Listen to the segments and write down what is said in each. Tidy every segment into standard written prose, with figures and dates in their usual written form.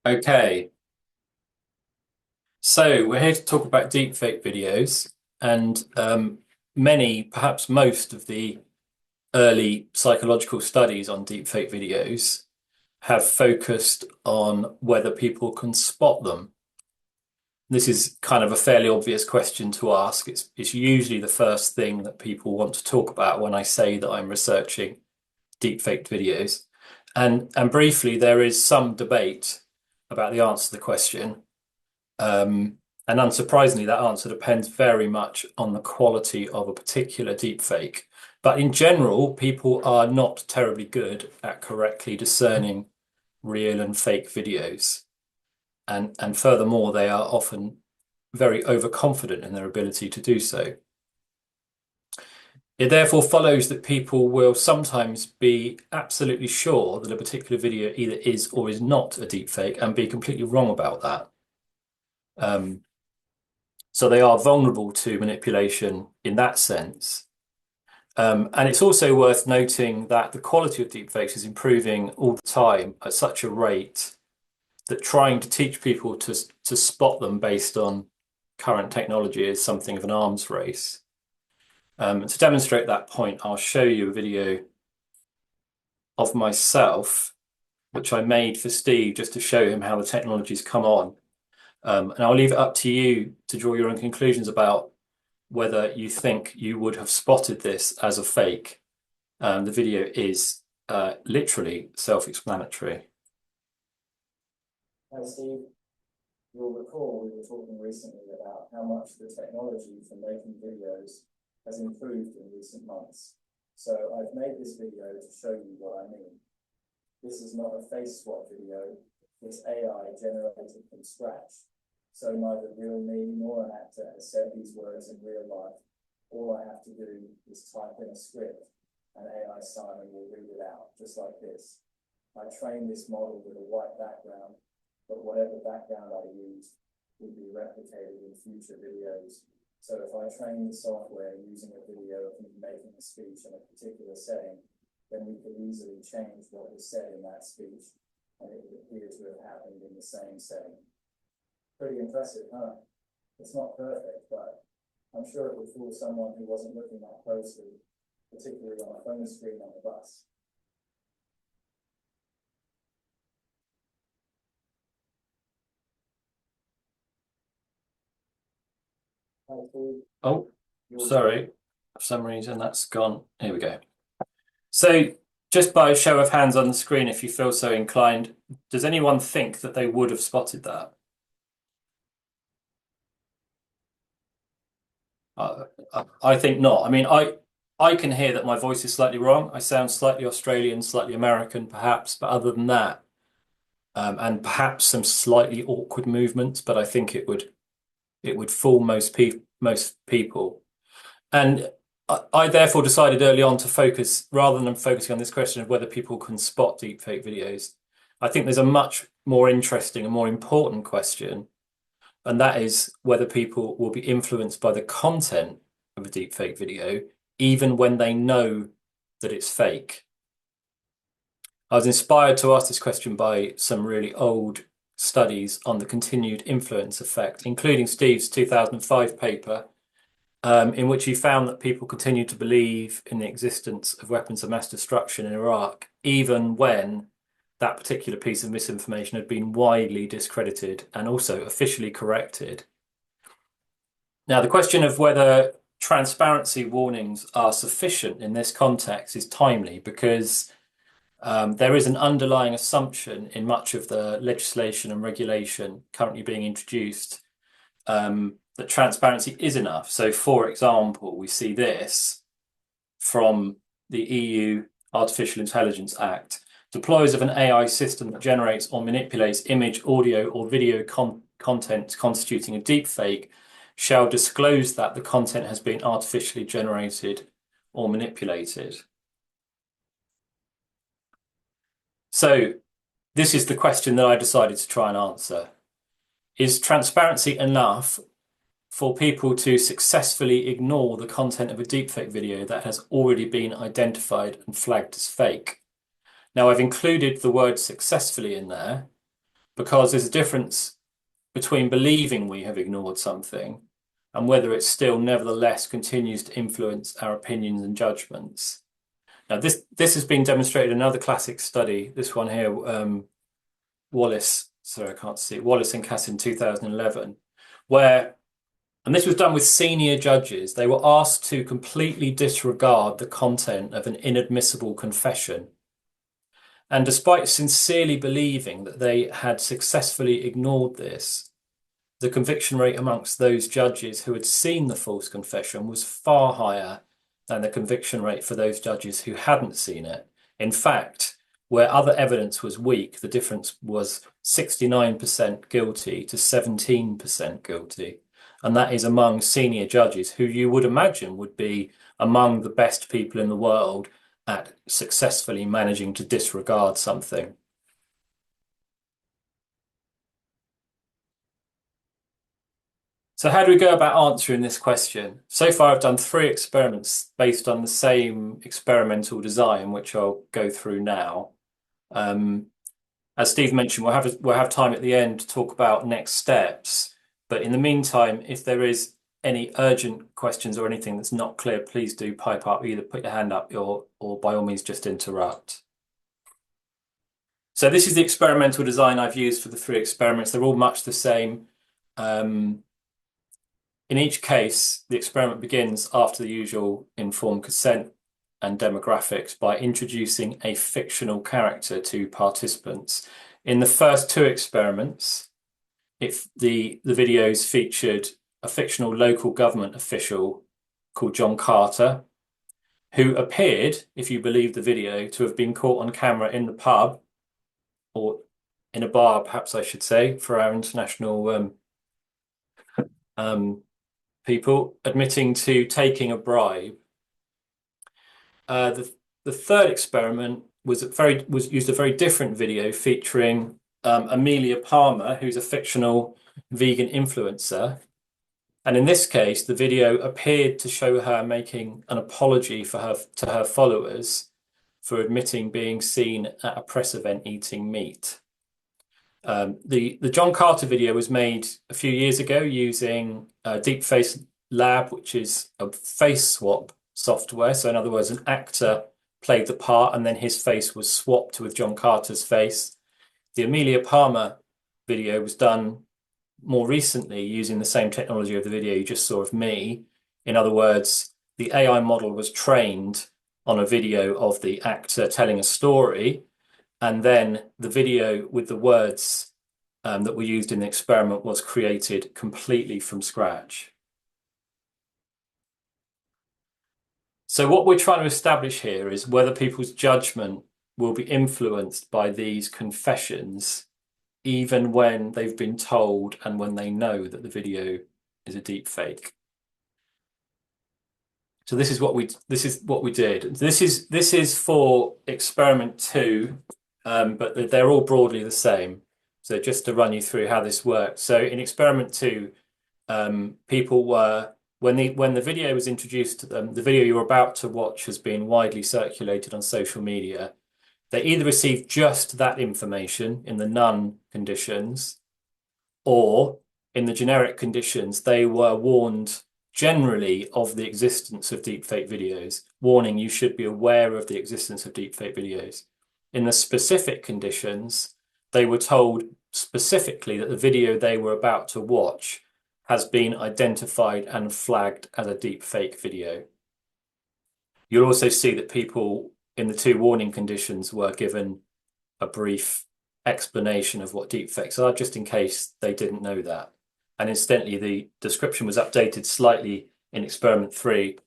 Okay, so we're here to talk about deepfake videos, and many, perhaps most of the early psychological studies on deepfake videos have focused on whether people can spot them. This is kind of a fairly obvious question to ask. It's usually the first thing that people want to talk about when I say that I'm researching deepfake videos. And briefly, there is some debate about the answer to the question. And unsurprisingly, that answer depends very much on the quality of a particular deepfake. But in general, people are not terribly good at correctly discerning real and fake videos. And furthermore, they are often very overconfident in their ability to do so. It therefore follows that people will sometimes be absolutely sure that a particular video either is or is not a deepfake and be completely wrong about that. So they are vulnerable to manipulation in that sense. And it's also worth noting that the quality of deepfakes is improving all the time at such a rate that trying to teach people to spot them based on current technology is something of an arms race. And to demonstrate that point, I'll show you a video of myself, which I made for Steve just to show him how the technology's come on. And I'll leave it up to you to draw your own conclusions about whether you think you would have spotted this as a fake. The video is literally self-explanatory. Hi Steve, you'll recall we were talking recently about how much the technology for making videos has improved in recent months. So I've made this video to show you what I mean. This is not a face swap video, it's AI generated from scratch. So neither real me nor an actor has said these words in real life. All I have to do is type in a script and AI Simon will read it out, just like this. I trained this model with a white background, but whatever background I use will be replicated in future videos. So if I train the software using a video of me making a speech in a particular setting, then we could easily change what was said in that speech, and it would appear to have happened in the same setting. Pretty impressive, huh? It's not perfect, but I'm sure it would fool someone who wasn't looking that closely, particularly on a phone screen on the bus. Oh, sorry. For some reason, that's gone. Here we go. So just by a show of hands on the screen, if you feel so inclined, does anyone think that they would have spotted that? I think not. I mean, I can hear that my voice is slightly wrong. I sound slightly Australian, slightly American, perhaps, but other than that, and perhaps some slightly awkward movements, but I think it would fool most people. And I therefore decided early on to focus, rather than focusing on this question of whether people can spot deepfake videos, I think there's a much more interesting and more important question, and that is whether people will be influenced by the content of a deepfake video, even when they know that it's fake. I was inspired to ask this question by some really old studies on the continued influence effect, including Steve's 2005 paper, in which he found that people continued to believe in the existence of weapons of mass destruction in Iraq, even when that particular piece of misinformation had been widely discredited and also officially corrected. Now, the question of whether transparency warnings are sufficient in this context is timely because there is an underlying assumption in much of the legislation and regulation currently being introduced that transparency is enough. So, for example, we see this from the EU Artificial Intelligence Act. Deployers of an AI system that generates or manipulates image, audio, or video content constituting a deepfake shall disclose that the content has been artificially generated or manipulated. So this is the question that I decided to try and answer. Is transparency enough for people to successfully ignore the content of a deepfake video that has already been identified and flagged as fake? Now, I've included the word successfully in there because there's a difference between believing we have ignored something and whether it still nevertheless continues to influence our opinions and judgments. Now, this has been demonstrated in another classic study, this one here, Wallace, sorry, I can't see it, Wallace and Cass in 2011, where, and this was done with senior judges, they were asked to completely disregard the content of an inadmissible confession. And despite sincerely believing that they had successfully ignored this, the conviction rate amongst those judges who had seen the false confession was far higher than the conviction rate for those judges who hadn't seen it. In fact, where other evidence was weak, the difference was 69% guilty to 17% guilty. And that is among senior judges who you would imagine would be among the best people in the world at successfully managing to disregard something. So how do we go about answering this question? So far, I've done 3 experiments based on the same experimental design, which I'll go through now. As Steve mentioned, we'll have time at the end to talk about next steps. But in the meantime, if there is any urgent questions or anything that's not clear, please do pipe up, either put your hand up or by all means just interrupt. So this is the experimental design I've used for the 3 experiments. They're all much the same. In each case, the experiment begins after the usual informed consent and demographics by introducing a fictional character to participants. In the first 2 experiments, if the videos featured a fictional local government official called John Carter, who appeared, if you believe the video, to have been caught on camera in the pub, or in a bar, perhaps I should say, for our international people, admitting to taking a bribe. The 3rd experiment was used a very different video featuring Amelia Palmer, who's a fictional vegan influencer. And in this case, the video appeared to show her making an apology to her followers for admitting being seen at a press event eating meat. The John Carter video was made a few years ago using Deepfake Lab, which is a face swap software. So in other words, an actor played the part and then his face was swapped with John Carter's face. The Amelia Palmer video was done more recently using the same technology of the video you just saw of me. In other words, the AI model was trained on a video of the actor telling a story, and then the video with the words that were used in the experiment was created completely from scratch. So what we're trying to establish here is whether people's judgment will be influenced by these confessions, even when they've been told and when they know that the video is a deep fake. So this is what we did. This is for experiment 2, but they're all broadly the same. So just to run you through how this works. So in experiment 2, people were, when the video was introduced to them, the video you're about to watch has been widely circulated on social media. They either received just that information in the none conditions, or in the generic conditions, they were warned generally of the existence of deepfake videos, warning you should be aware of the existence of deepfake videos. In the specific conditions, they were told specifically that the video they were about to watch has been identified and flagged as a deepfake video. You'll also see that people in the 2 warning conditions were given a brief explanation of what deepfakes are, just in case they didn't know that. And incidentally, the description was updated slightly in experiment 3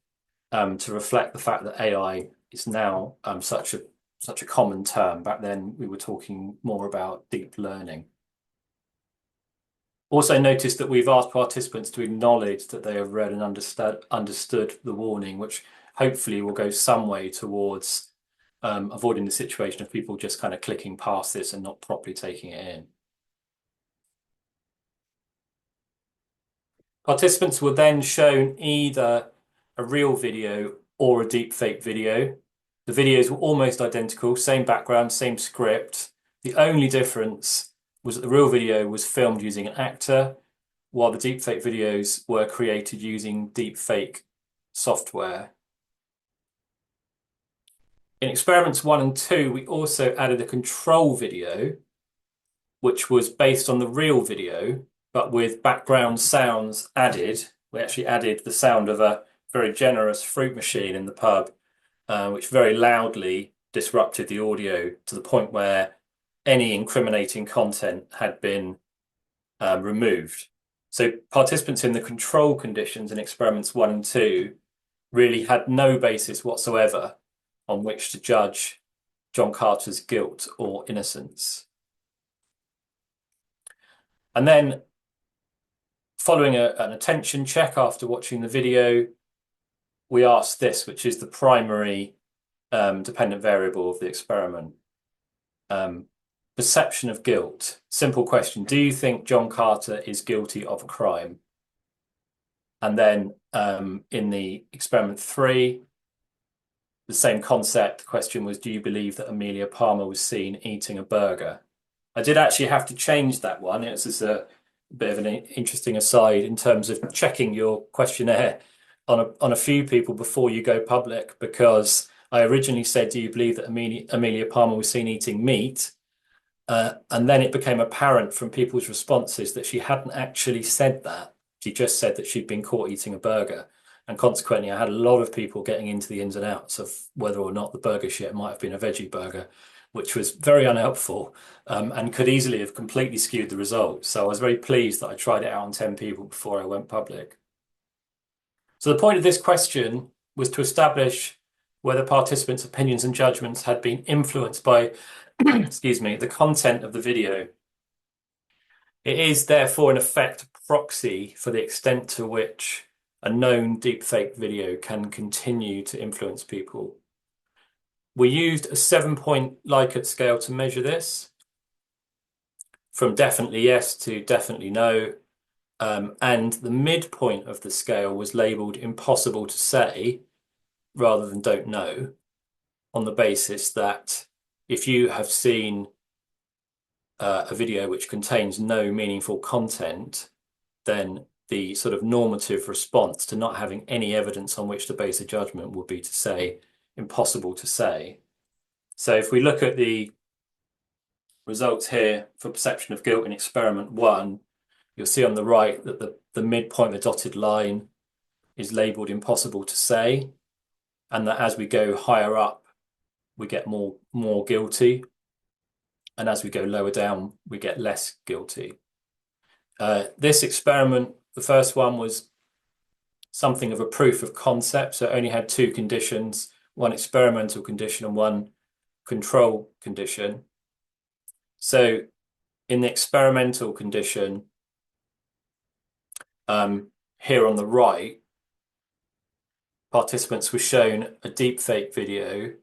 to reflect the fact that AI is now such a common term. Back then, we were talking more about deep learning. Also notice that we've asked participants to acknowledge that they have read and understood the warning, which hopefully will go some way towards avoiding the situation of people just kind of clicking past this and not properly taking it in. Participants were then shown either a real video or a deepfake video. The videos were almost identical, same background, same script. The only difference was that the real video was filmed using an actor, while the deepfake videos were created using deepfake software. In experiments 1 and 2, we also added a control video, which was based on the real video, but with background sounds added. We actually added the sound of a very generous fruit machine in the pub, which very loudly disrupted the audio to the point where any incriminating content had been removed. So participants in the control conditions in experiments 1 and 2 really had no basis whatsoever on which to judge John Carter's guilt or innocence. And then, following an attention check after watching the video, we asked this, which is the primary dependent variable of the experiment. Perception of guilt. Simple question. Do you think John Carter is guilty of a crime? And then in the experiment 3, the same concept. The question was, do you believe that Amelia Palmer was seen eating a burger? I did actually have to change that one. It's just a bit of an interesting aside in terms of checking your questionnaire on a few people before you go public, because I originally said, do you believe that Amelia Palmer was seen eating meat? And then it became apparent from people's responses that she hadn't actually said that. She just said that she'd been caught eating a burger. And consequently, I had a lot of people getting into the ins and outs of whether or not the burger she ate might have been a veggie burger, which was very unhelpful and could easily have completely skewed the results. So I was very pleased that I tried it out on 10 people before I went public. So the point of this question was to establish whether participants' opinions and judgments had been influenced by, excuse me, the content of the video. It is therefore in effect a proxy for the extent to which a known deepfake video can continue to influence people. We used a 7-point Likert scale to measure this, from definitely yes to definitely no. And the midpoint of the scale was labeled impossible to say rather than don't know, on the basis that if you have seen a video which contains no meaningful content, then the sort of normative response to not having any evidence on which to base a judgment would be to say impossible to say. So if we look at the results here for perception of guilt in experiment 1, you'll see on the right that the midpoint, the dotted line, is labeled impossible to say, and that as we go higher up, we get more guilty, and as we go lower down, we get less guilty. This experiment, the first one, was something of a proof of concept, so it only had 2 conditions, one experimental condition and one control condition. So in the experimental condition, here on the right, participants were shown a deepfake video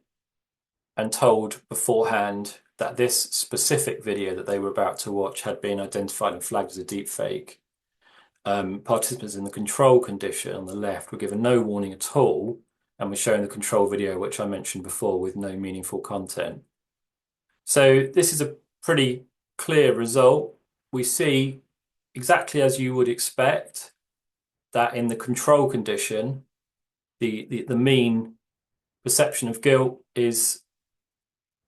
and told beforehand that this specific video that they were about to watch had been identified and flagged as a deepfake. Participants in the control condition on the left were given no warning at all and were shown the control video, which I mentioned before, with no meaningful content. So this is a pretty clear result. We see, exactly as you would expect, that in the control condition, the mean perception of guilt is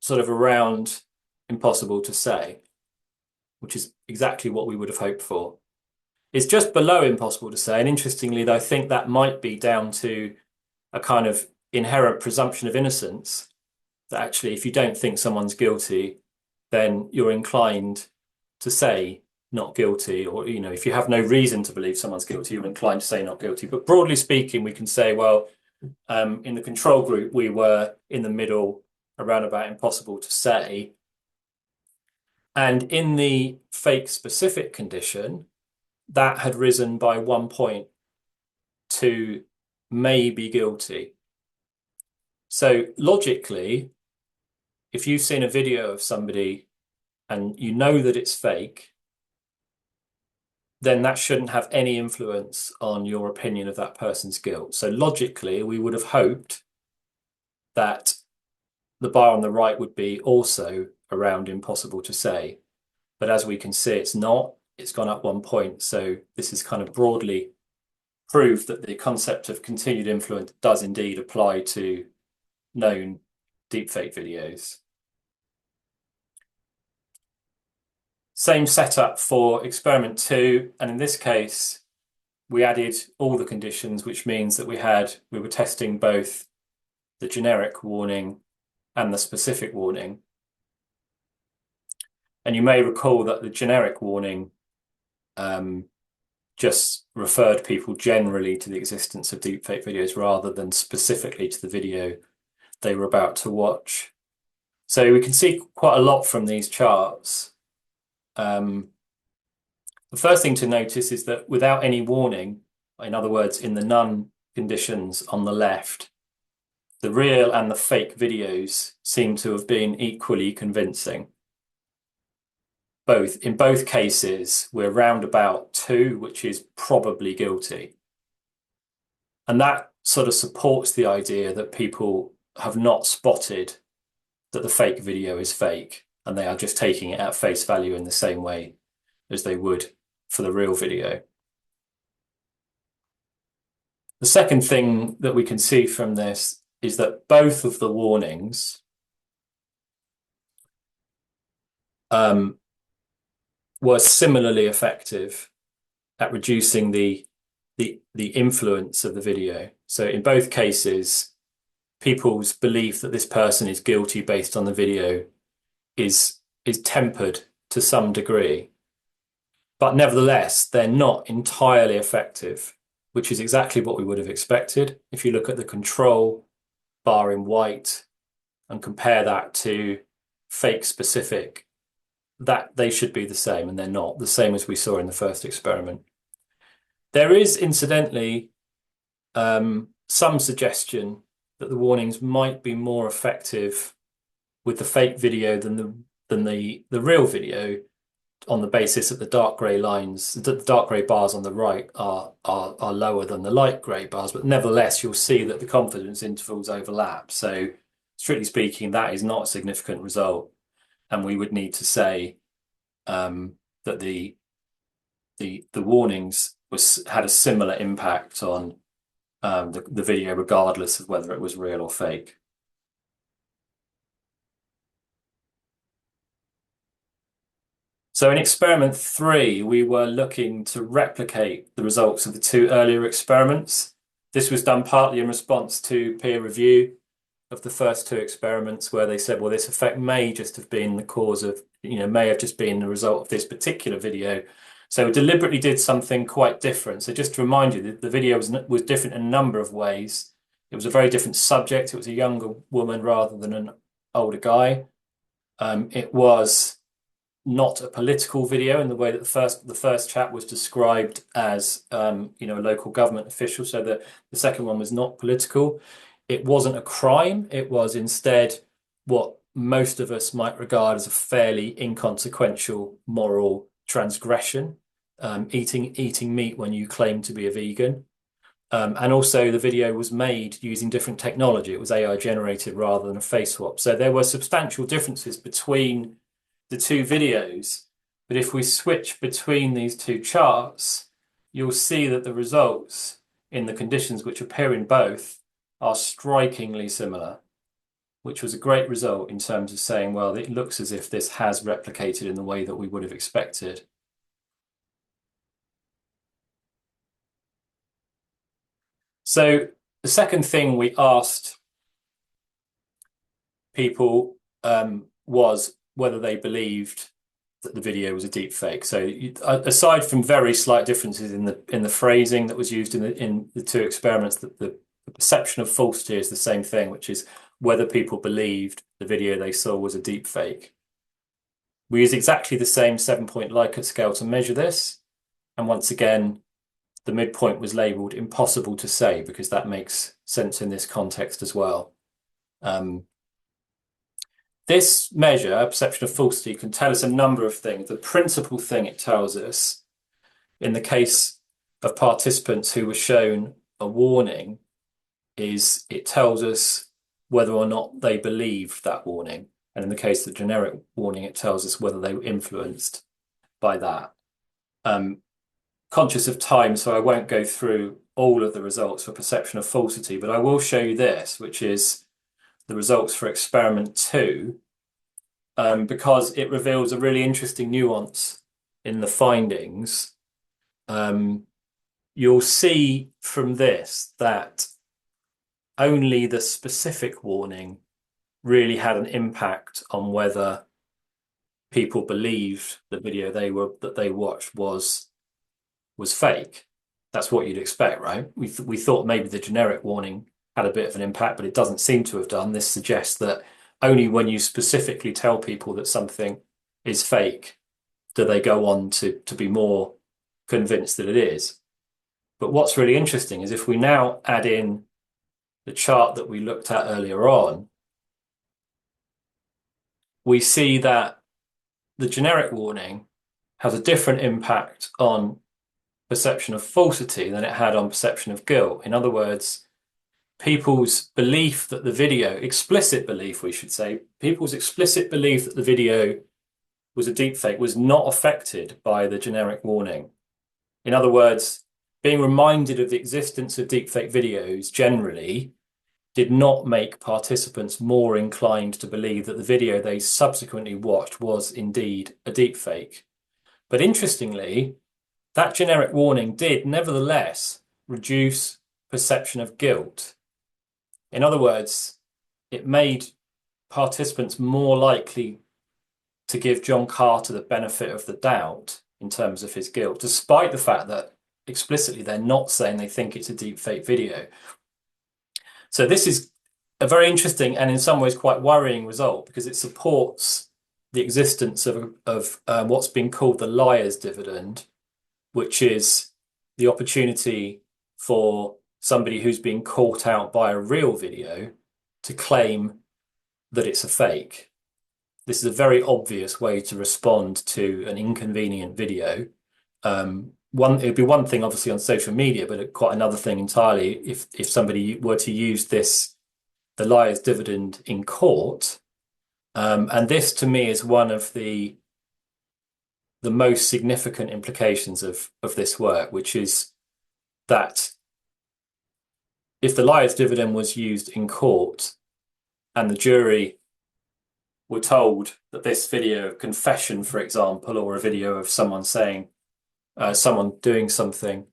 sort of around impossible to say, which is exactly what we would have hoped for. It's just below impossible to say, and interestingly, I think that might be down to a kind of inherent presumption of innocence, that actually if you don't think someone's guilty, then you're inclined to say not guilty, or if you have no reason to believe someone's guilty, you're inclined to say not guilty. But broadly speaking, we can say, well, in the control group, we were in the middle, around about impossible to say. And in the fake specific condition, that had risen by 1 point to maybe guilty. So logically, if you've seen a video of somebody and you know that it's fake, then that shouldn't have any influence on your opinion of that person's guilt. So logically, we would have hoped that the bar on the right would be also around impossible to say. but as we can see, it's not. It's gone up 1 point. So this is kind of broadly proof that the concept of continued influence does indeed apply to known deepfake videos. Same setup for experiment 2, and in this case, we added all the conditions, which means that we were testing both the generic warning and the specific warning. And you may recall that the generic warning just referred people generally to the existence of deepfake videos rather than specifically to the video they were about to watch. So we can see quite a lot from these charts. The first thing to notice is that without any warning, in other words, in the none conditions on the left, the real and the fake videos seem to have been equally convincing. In both cases, we're round about 2, which is probably guilty. And that sort of supports the idea that people have not spotted that the fake video is fake, and they are just taking it at face value in the same way as they would for the real video. The second thing that we can see from this is that both of the warnings were similarly effective at reducing the influence of the video. So in both cases, people's belief that this person is guilty based on the video is tempered to some degree. But nevertheless, they're not entirely effective, which is exactly what we would have expected. If you look at the control bar in white and compare that to fake specific, that they should be the same, and they're not, the same as we saw in the first experiment. There is, incidentally, some suggestion that the warnings might be more effective with the fake video than the real video, on the basis that the dark grey lines, the dark grey bars on the right are lower than the light grey bars, but nevertheless, you'll see that the confidence intervals overlap. So strictly speaking, that is not a significant result. And we would need to say that the warnings had a similar impact on the video, regardless of whether it was real or fake. So in experiment 3, we were looking to replicate the results of the 2 earlier experiments. This was done partly in response to peer review of the first 2 experiments, where they said, well, this effect may just have been the cause of, may have just been the result of this particular video. So we deliberately did something quite different. So just to remind you, the video was different in a number of ways. It was a very different subject. It was a younger woman rather than an older guy. It was not a political video in the way that the first chat was described as a local government official. So the second one was not political. It wasn't a crime. It was instead what most of us might regard as a fairly inconsequential moral transgression, eating meat when you claim to be a vegan. And also the video was made using different technology. It was AI generated rather than a face swap. So there were substantial differences between the 2 videos. But if we switch between these 2 charts, you'll see that the results in the conditions which appear in both are strikingly similar, which was a great result in terms of saying, well, it looks as if this has replicated in the way that we would have expected. So the second thing we asked people was whether they believed that the video was a deep fake. So aside from very slight differences in the phrasing that was used in the 2 experiments, the perception of falsity is the same thing, which is whether people believed the video they saw was a deep fake. We use exactly the same 7-point Likert scale to measure this. And once again, the midpoint was labeled impossible to say, because that makes sense in this context as well. This measure, perception of falsity, can tell us a number of things. The principal thing it tells us, in the case of participants who were shown a warning, is it tells us whether or not they believed that warning. And in the case of the generic warning, it tells us whether they were influenced by that. Conscious of time, so I won't go through all of the results for perception of falsity, but I will show you this, which is the results for experiment 2, because it reveals a really interesting nuance in the findings. You'll see from this that only the specific warning really had an impact on whether people believed the video that they watched was fake. That's what you'd expect, right? We thought maybe the generic warning had a bit of an impact, but it doesn't seem to have done. This suggests that only when you specifically tell people that something is fake do they go on to be more convinced that it is. But what's really interesting is if we now add in the chart that we looked at earlier on, we see that the generic warning has a different impact on perception of falsity than it had on perception of guilt. In other words, people's belief that the video, explicit belief, we should say, people's explicit belief that the video was a deepfake was not affected by the generic warning. In other words, being reminded of the existence of deepfake videos generally did not make participants more inclined to believe that the video they subsequently watched was indeed a deepfake. But interestingly, that generic warning did nevertheless reduce perception of guilt. In other words, it made participants more likely to give John Carter the benefit of the doubt in terms of his guilt, despite the fact that explicitly they're not saying they think it's a deepfake video. So this is a very interesting and in some ways quite worrying result because it supports the existence of what's been called the liar's dividend, which is the opportunity for somebody who's been caught out by a real video to claim that it's a fake. This is a very obvious way to respond to an inconvenient video. It'd be one thing obviously on social media, but quite another thing entirely if somebody were to use the liar's dividend in court. And this to me is one of the most significant implications of this work, which is that if the liar's dividend was used in court and the jury were told that this video of confession, for example, or a video of someone saying, someone doing something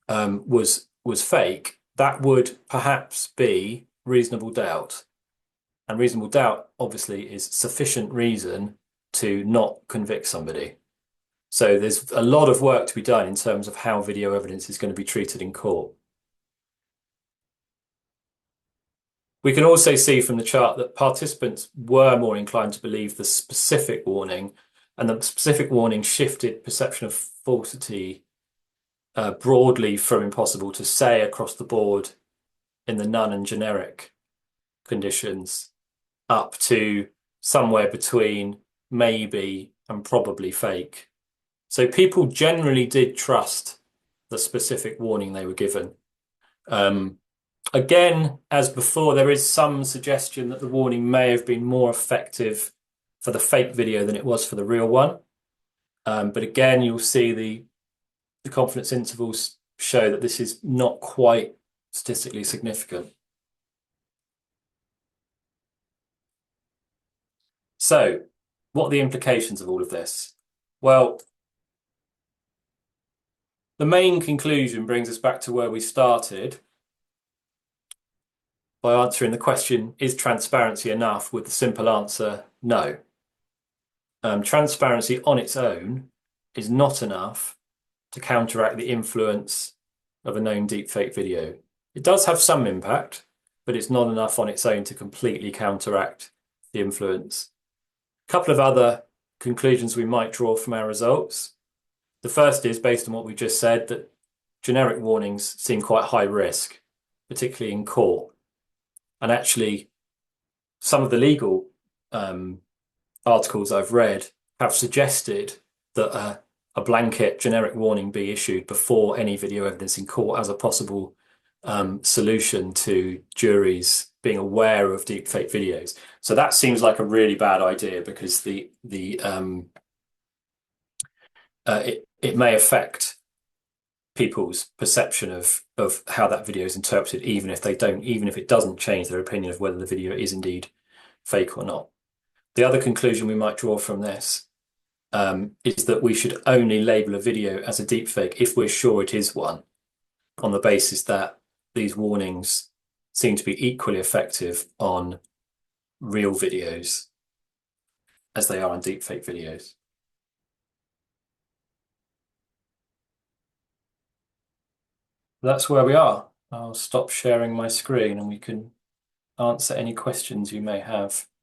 was fake, that would perhaps be reasonable doubt. And reasonable doubt, obviously, is sufficient reason to not convict somebody. So there's a lot of work to be done in terms of how video evidence is going to be treated in court. We can also see from the chart that participants were more inclined to believe the specific warning, and the specific warning shifted perception of falsity broadly from impossible to say across the board in the none and generic conditions up to somewhere between maybe and probably fake. So people generally did trust the specific warning they were given. Again, as before, there is some suggestion that the warning may have been more effective for the fake video than it was for the real one. But again, you'll see the confidence intervals show that this is not quite statistically significant. So, what are the implications of all of this? Well, the main conclusion brings us back to where we started by answering the question, is transparency enough? With the simple answer, no. Transparency on its own is not enough to counteract the influence of a known deepfake video. It does have some impact, but it's not enough on its own to completely counteract the influence. A couple of other conclusions we might draw from our results. The first is, based on what we just said, that generic warnings seem quite high risk, particularly in court. And actually, some of the legal articles I've read have suggested that a blanket generic warning be issued before any video evidence in court as a possible solution to juries being aware of deepfake videos. So that seems like a really bad idea because the it may affect people's perception of how that video is interpreted, even if it doesn't change their opinion of whether the video is indeed fake or not. The other conclusion we might draw from this is that we should only label a video as a deepfake if we're sure it is one, on the basis that these warnings seem to be equally effective on real videos as they are on deepfake videos. That's where we are. I'll stop sharing my screen and we can answer any questions you may have.